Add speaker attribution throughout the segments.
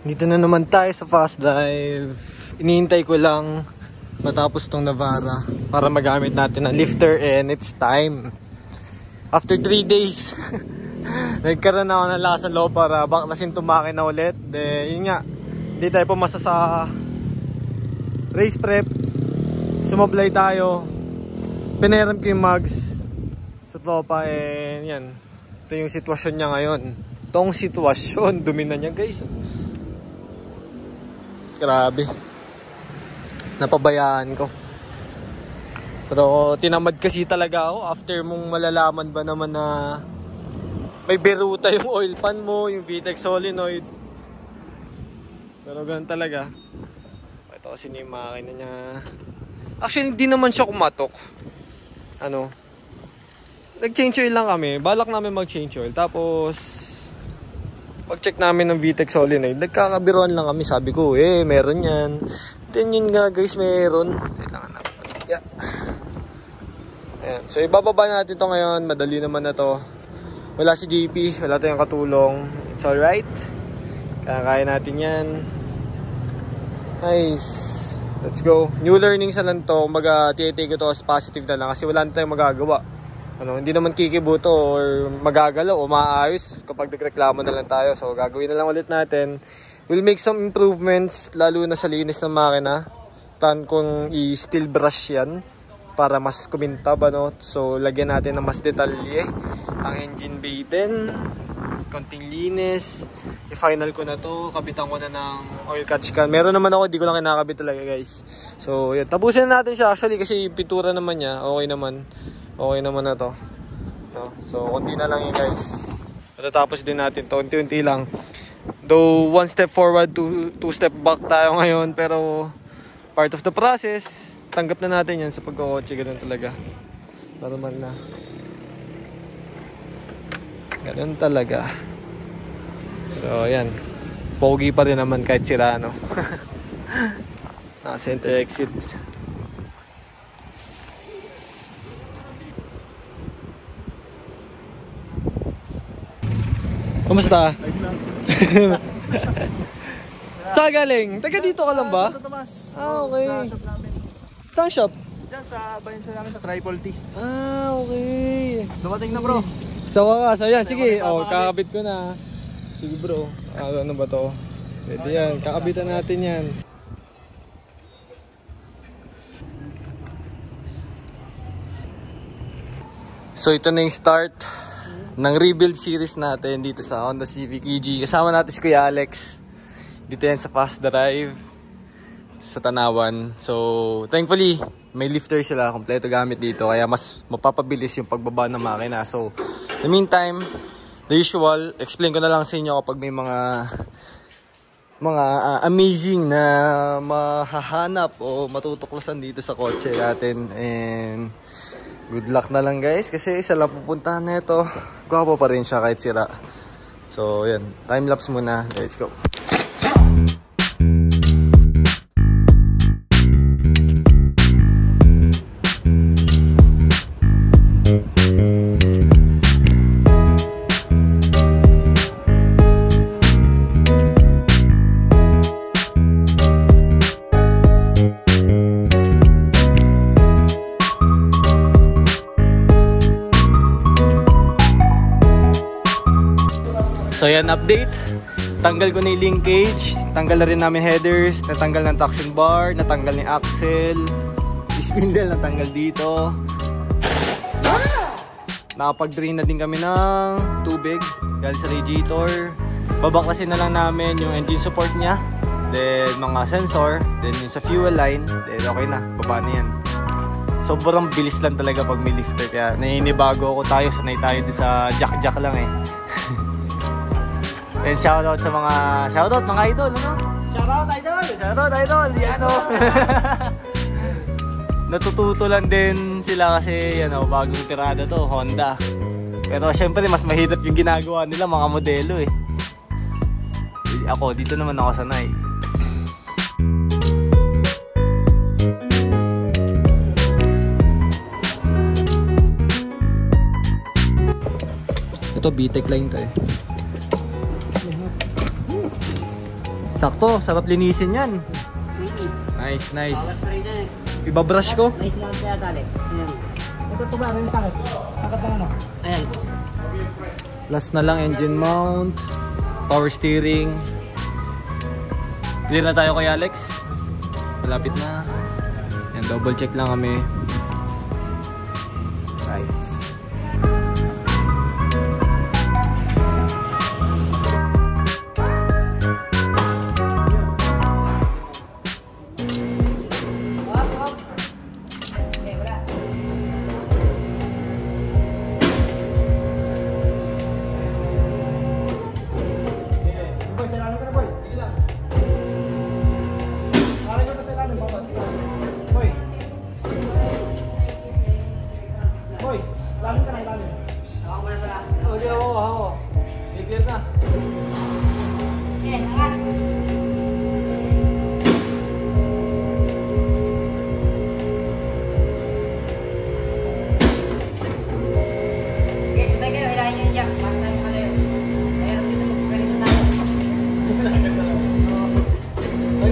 Speaker 1: Dito na naman tayo sa fast drive. Iniintay ko lang matapos tong Navara para magamit natin ang lifter and it's time. After 3 days, nagkaroon ako ng lakas ng loob para baklasin itong makina ulit. Yun nga, hindi tayo pumasa sa race prep. Sumablay tayo. Pinahiram ko yung mags sa tropa and yan. Ito yung sitwasyon niya ngayon. Itong sitwasyon, dumi na niya guys. Grabe. Napabayaan ko. Pero tinamad kasi talaga ako after mong malalaman ba naman na may beruta yung oil pan mo, yung VTEC solenoid. Pero ganun talaga. Ito kasi yung makina niya. Actually hindi naman siya kumatok. Nag-change oil lang kami. Balak namin mag-change oil. Tapos pag-check namin ng VTEC solenoid, nagkakabiruan lang kami. Sabi ko, meron yan. Then yun nga guys, meron. Kailangan natin. Yeah. Ayan. So ibababa natin to ngayon. Madali naman na to. Wala si JP. Wala tayong katulong. It's alright. Kaya natin yan. Nice. Let's go. New learnings na lang to. Titake ko to as positive na lang. Kasi wala na tayong magagawa. Hindi naman kikibuto or magagalaw o maayos kapag nagreklamo na lang tayo. So gagawin na lang ulit natin. We'll make some improvements lalo na sa linis ng makina. Plan kong i-steel brush yan para mas kumintab. So lagyan natin ng mas detalye ang engine bay din. Konting linis. I-final ko na to. Kabitan ko na ng oil catch can. Meron naman ako, di ko lang kinakabit talaga guys. So yun. Tapusin na natin siya actually kasi yung pintura naman niya okay naman. Okay naman na to. So, konti na lang yun guys. Matatapos din natin to. Unti-unti lang. Though, 1 step forward, 2 step back tayo ngayon. Pero, part of the process. Tanggap na natin yan sa pagkakotse. Ganun talaga. Normal na. Ganun talaga. So, yan. Pogi pa rin naman kahit sira, center exit. Kumusta?
Speaker 2: Ayos lang.
Speaker 1: Saan galing? Taga dito ka lang ba?
Speaker 2: Santo Tomas.
Speaker 1: Okay.
Speaker 2: Sa shop namin.
Speaker 1: Saan shop?
Speaker 2: Diyan sa bayan namin sa Triple T.
Speaker 1: Okay.
Speaker 2: Dumating na bro.
Speaker 1: Sa wakas, ayan, sige. Kakabit ko na. Sige bro. Ano ba to? Pwede yan. Kakabitan natin yan. So ito na yung start ng rebuild series natin dito sa Honda Civic EG. Kasama natin si Kuya Alex. Dito yan sa fast drive sa Tanawan. So thankfully may lifter sila, kompleto gamit dito, kaya mas mapapabilis yung pagbaba ng makina. So in the meantime, the usual, explain ko na lang sa inyo kapag may mga amazing na mahahanap o matutuklasan dito sa kotse natin. And good luck na lang guys, kasi isa lang pupuntahan na ito. Gwapo pa rin siya kahit sira. So yan, time lapse muna. Let's go. So yan, update. Tanggal ko na yung linkage. Tanggal na rin namin headers. Natanggal ng traction bar. Natanggal ni axle. Spindle natanggal dito. Nakapag-drain na din kami ng tubig galing sa radiator. Babaklasin na lang namin yung engine support niya. Then mga sensor. Then yung sa fuel line. Then okay na. Baba na yan. Sobrang bilis lang talaga pag may lifter. Kaya naninibago ako tayo. Sanay tayo sa jack-jack lang eh. And shoutout sa mga idol, Shoutout idol, yan o. Natututo lang din sila kasi bagong tirada to, Honda. Pero syempre mas mahirap yung ginagawa nila, mga modelo eh. Ako, dito naman ako sanay. Ito, VTEC line to eh. Sakto, sarap linisin yan. Nice, nice. Ibabrush ko.
Speaker 3: Nice lang kaya tali. Ayan.
Speaker 2: Ito ba? Ano yung sakit? Sakit lang ano?
Speaker 3: Ayan.
Speaker 1: Last na lang, engine mount, power steering. Clear na tayo kay Alex. Malapit na. Yan, double check lang kami. Right.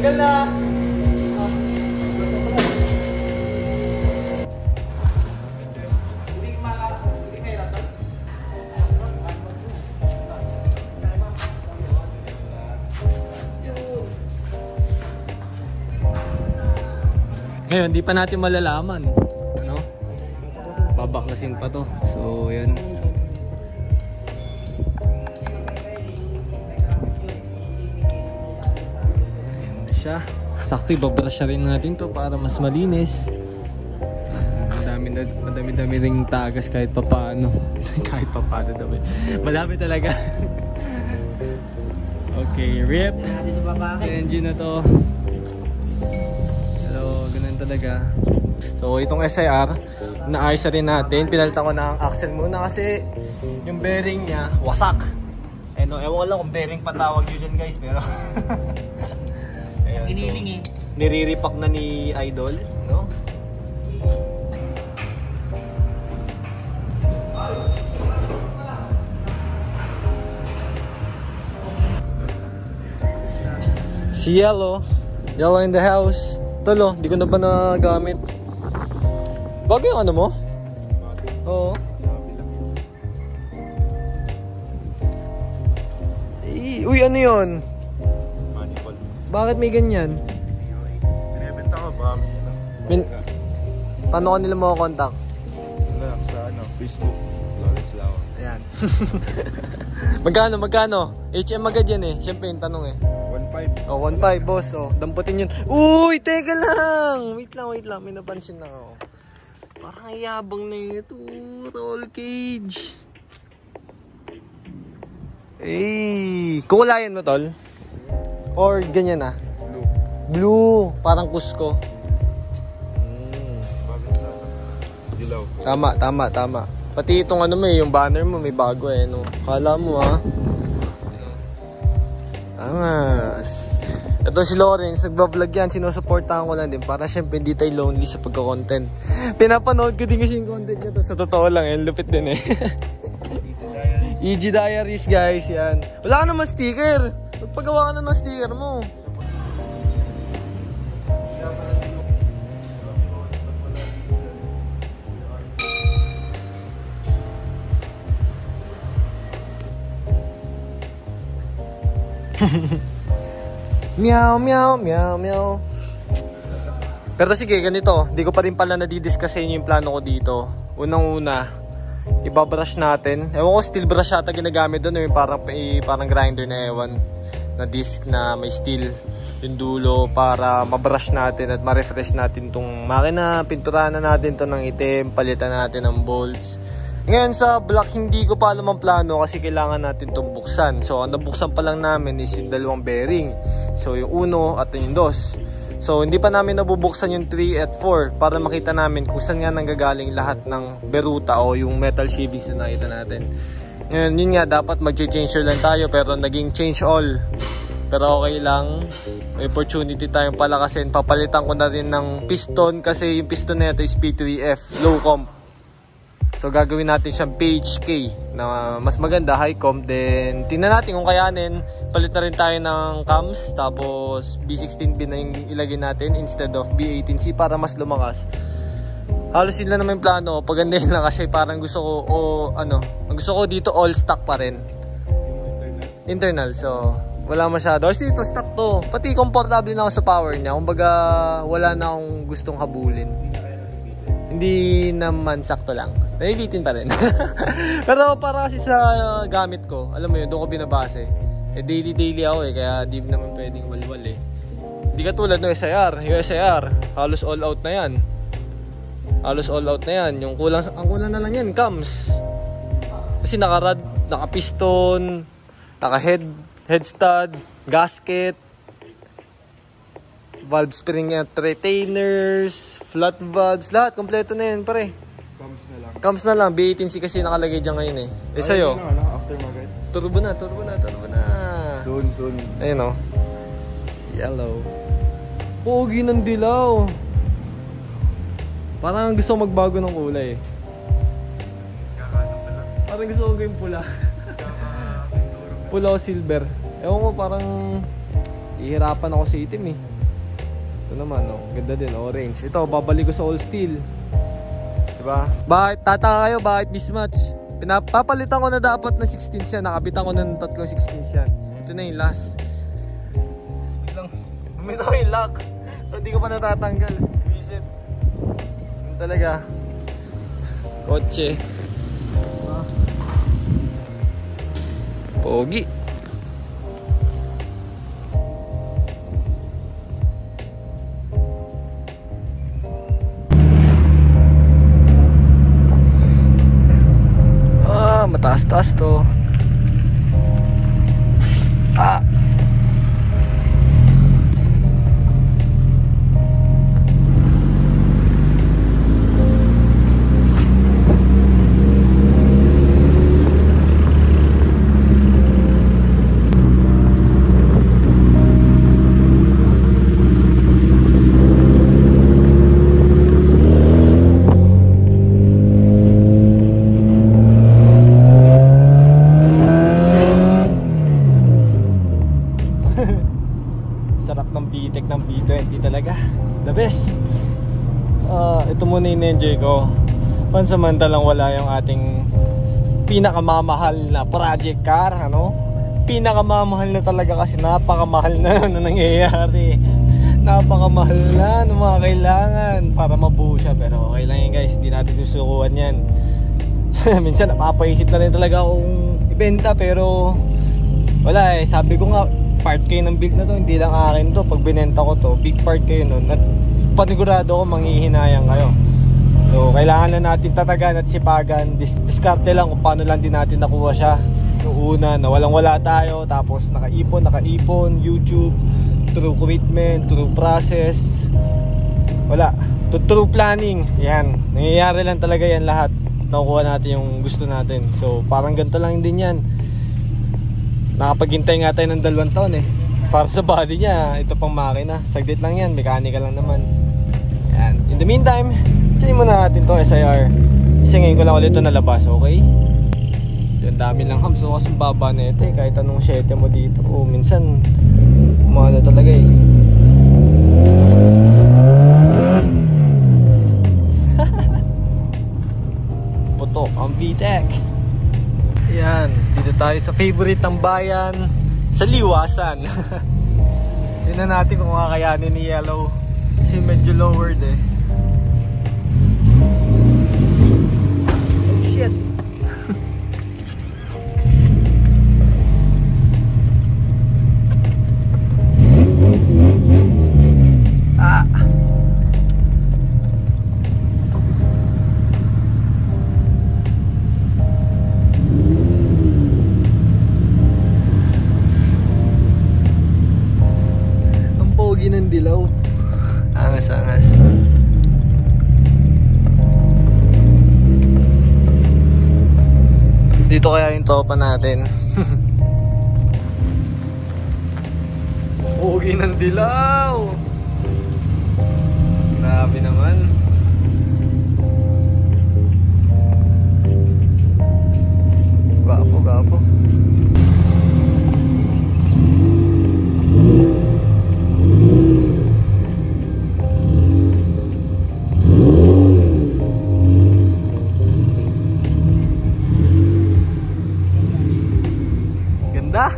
Speaker 1: Tanggal na! Ngayon, di pa natin malalaman. Ano? Babaklasin pa to. So, yan. Ayan na siya. Sakto, ibabrush rin natin to para mas malinis. Madami ring tagas kahit papaano. Kahit papaano daw eh. Madami talaga. Okay, rip. Sa engine na to. Ganun talaga. So itong SIR, naayos na rin natin. Pinalitan ko ng axle muna kasi yung bearing niya wasak. Eh no, ewan ko lang kung bearing patawag yun dyan guys, pero ayun,
Speaker 3: Giniling eh.
Speaker 1: niriripak na ni Idol, no? Si Yellow in the house. Tolo, di ko na ba nagamit? Bago yung ano mo? Oo. Uy, ano yun?
Speaker 2: Manifold.
Speaker 1: Bakit may ganyan?
Speaker 2: Binibenta ko ba?
Speaker 1: Paano ka nila makakontakt?
Speaker 2: Ano lang sa ano, Facebook. Lawrence Lao.
Speaker 1: Ayan. Magkano? HM agad yan eh. Siyempre yung tanong eh.
Speaker 2: 1.5.
Speaker 1: Oh, 1.5 boss. Oh, damputin yun. Uy, teka lang. Wait lang. May napansin na ako. Parang ayabang na yun ito. Roll cage. Eh, kukulayan mo tol? Or ganyan na?
Speaker 2: Blue.
Speaker 1: Blue. Parang kusko.
Speaker 2: Bakit sa dilaw?
Speaker 1: Tama. Pati itong ano mo yung banner mo may bago eh, no? Kala mo ha? Angas. Ito si Lawrence, nagbablog yan, sinusuportahan ko lang din para syempre hindi tayo lonely sa pagka-content. Pinapanood ko din kasi yung content nyo to, sa totoo lang eh, lupit din eh. EG Diaries guys, yan. Wala ka naman sticker. Magpagawa ka na ng sticker mo. Meow. Pero sige, ganito. Hindi ko pa rin pala nadidiscussin yung plano ko dito. Unang-una, ibabrush natin. Ewan ko, steel brush ata ginagamit doon. Yung parang grinder na ewan. Na disc na may steel yung dulo para mabrush natin at ma-refresh natin tong makina. Pinturahan na natin to ng itim. Palitan natin ng bolts. Ngayon sa black, hindi ko pa alam ang plano kasi kailangan natin itong buksan. So, ang nabuksan pa lang namin is yung dalawang bearing. So, yung 1 at yung 2. So, hindi pa namin nabubuksan yung 3 at 4 para makita namin kung saan nga nanggagaling lahat ng beruta o yung metal sheathings na nakita natin. Ngayon, yun nga, dapat mag-change lang tayo pero naging change all. Pero okay lang, may opportunity tayong palakasin. Papalitan ko na rin ng piston kasi yung piston na ito is P3F, low comp. So gagawin natin siyang PHK na mas maganda, high comp. Then tingnan natin kung kayanin. Palit na rin tayo ng cams. Tapos B16B na yung ilagay natin instead of B18C para mas lumakas. Halos sila naman yung plano. Pagandahin lang kasi parang gusto ko ang gusto ko dito all stock pa rin. Internal. So wala masyado. Kasi ito stock to. Pati komportable na ako sa power niya. Kumbaga wala na akong gustong habulin. Hindi naman sakto lang. Naibitin pa rin. Pero para kasi sa gamit ko, alam mo yun, doon ko binabase. Daily ako kaya di naman pwedeng walwal eh. Hindi katulad ng SIR. Yung SIR, halos all out na yan. Halos all out na yan. Ang kulang na lang yan, cams. Kasi naka-rod, naka-piston, naka-head stud, gasket, valve spring retainers, flat valves, lahat kompleto na yan pare. Cams na lang. B18C kasi nakalagay dyan ngayon eh. Sa'yo?
Speaker 2: Aftermarket.
Speaker 1: Turbo na.
Speaker 2: Soon.
Speaker 1: Ayun o. Yellow. Pogi ng dilaw. Parang gusto ko magbago ng kulay. Parang gusto ko gawing pula. Pula o silver. Ewan ko parang ihirapan ako sa itim eh. Ito naman, oh, ganda din, orange. Ito, babalik ko sa all steel. Diba? Bakit, tataka kayo, bakit mismatch? Papalitan ko na dapat ng 16s yan. Nakabitan ko na ng tatlong 16s yan. Ito na yung last. Speed lang. Bumito ko yung lock. Hindi ko pa natatanggal. Visit. Yun talaga. Kotse. Pogi. Mataas-taas to. Sarap ng VTEC ng B20 talaga. The best. Ito muna in-enjoy ko. Pansamantalang wala yung ating pinakamamahal na project car, ano? Pinakamamahal na talaga kasi napakamahal na nangyayari. Napakamahal na ng mga kailangan para mabuo siya. Pero okay lang yan guys, hindi natin susukuan yan. Minsan napapaisip na rin talaga akong ibenta pero wala eh. Sabi ko nga, part kayo ng build na to, hindi lang akin to. Pag binenta ko to, big part kayo nun. At panigurado ko manghihinayang kayo. So kailangan na natin tatagan at sipagan. Diskarte lang kung paano lang din natin nakuha siya. Yung una na walang wala tayo, tapos nakaipon, YouTube, through commitment, through process, wala, through planning. Yan, nangyayari lang talaga yan lahat. Nakukuha natin yung gusto natin. So parang ganito lang din yan. Nakapaghintay nga tayo ng 2 taon eh. Para sa body niya, ito pang makina. Saglit lang yan, mechanical lang naman. Yan. In the meantime, tsayin muna natin to SIR. Kasi ngayon ko lang ulit ito nalabas, okay? Yung dami lang hams. So kasing baba na ito eh. Kahit anong 7 mo dito. O minsan, umano talaga eh. Putok ang VTEC. Yan, dito tayo sa favorite ng bayan, sa Liwasan. Tingnan natin kung kakayanin ni Yellow. Kasi medyo lowered eh. Oh shit. Ng dilaw. Angas. Dito kaya yung topa natin. Pogi ng dilaw. Grabe naman. Gapo. Ganda.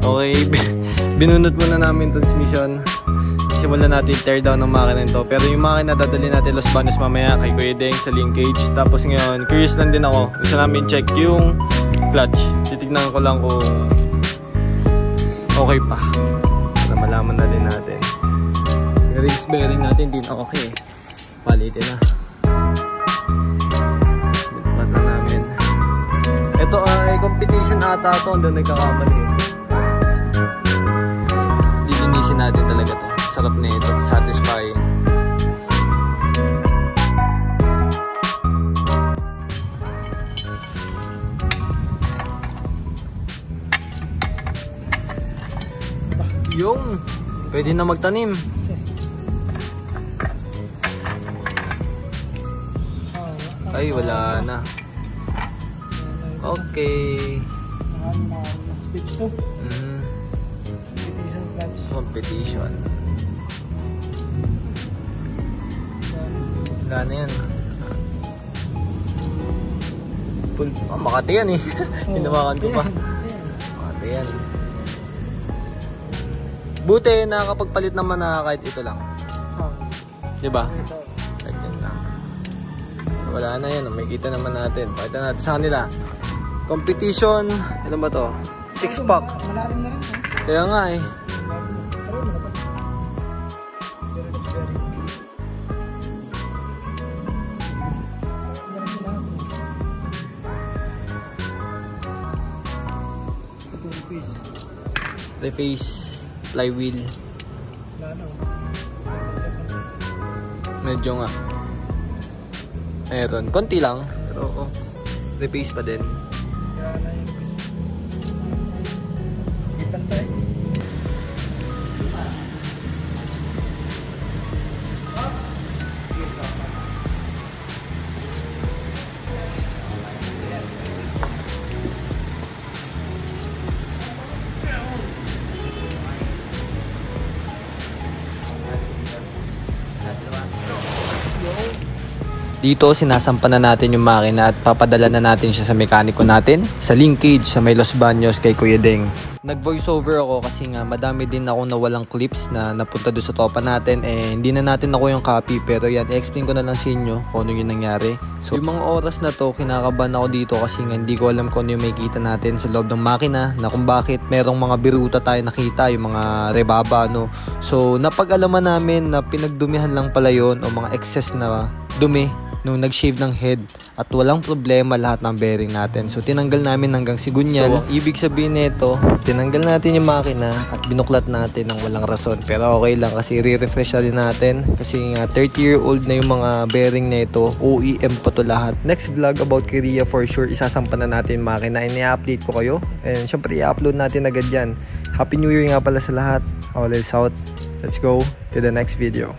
Speaker 1: Okay, binunot muna namin transmission. Simulan natin tear down ng makina nito. Pero yung makina dadali natin Los Baños mamaya kay Kuya Deng sa linkage. Tapos ngayon, curious lang din ako. Gusto namin check yung clutch. Titignan ko lang kung okay pa. Para malaman na din natin. Yung race bearing natin din okay. Palitin na. Lipat na namin. Ito ay competition ata ito. Doon nagkakamali. Linisin natin talaga to. Sarap na ito. Satisfying. Yung pwede na magtanim. Ay, wala na. Okay.
Speaker 3: Stage 2.
Speaker 1: Competition. Wala na yan. Makati yan eh. Hinawakan ko pa. Makati yan. Buti nakakapagpalit naman na kahit ito lang. Diba? Kahit yan lang. Wala na yan. May kita naman natin. Pakita natin sa kanila. Competition. Ilan ba to? 6-pack.
Speaker 3: Malalim na rin.
Speaker 1: Kaya nga eh. Reface flywheel. Medyo nga. Meron. Konti lang. Pero reface pa din. Dito sinasampan na natin yung makina at papadala na natin siya sa mekaniko natin sa linkage sa may Los Baños kay Kuya Deng. Nag voice over ako kasi nga madami din ako nawalang clips na napunta doon sa topa natin hindi na natin ako yung copy pero yan i-explain ko na lang sa inyo kung ano yung nangyari. So yung mga oras na to kinakabahan ako dito kasi nga hindi ko alam kung ano yung makikita natin sa loob ng makina na kung bakit merong mga biruta tayo nakita yung mga rebaba no. So napag-alaman namin na pinagdumihan lang pala yon o mga excess na dumi nung nag-shave ng head at walang problema lahat ng bearing natin. So tinanggal namin hanggang sigunyal. So ibig sabihin nito, tinanggal natin yung makina at binuklat natin ng walang rason. Pero okay lang kasi re-refresh na din natin kasi nga 30-year-old na yung mga bearing na ito. OEM pa to lahat. Next vlog about Korea for sure isasampan na natin yung makina and i-update ko kayo. And syempre i-upload natin agad yan. Happy New Year nga pala sa lahat. All is out. Let's go to the next video.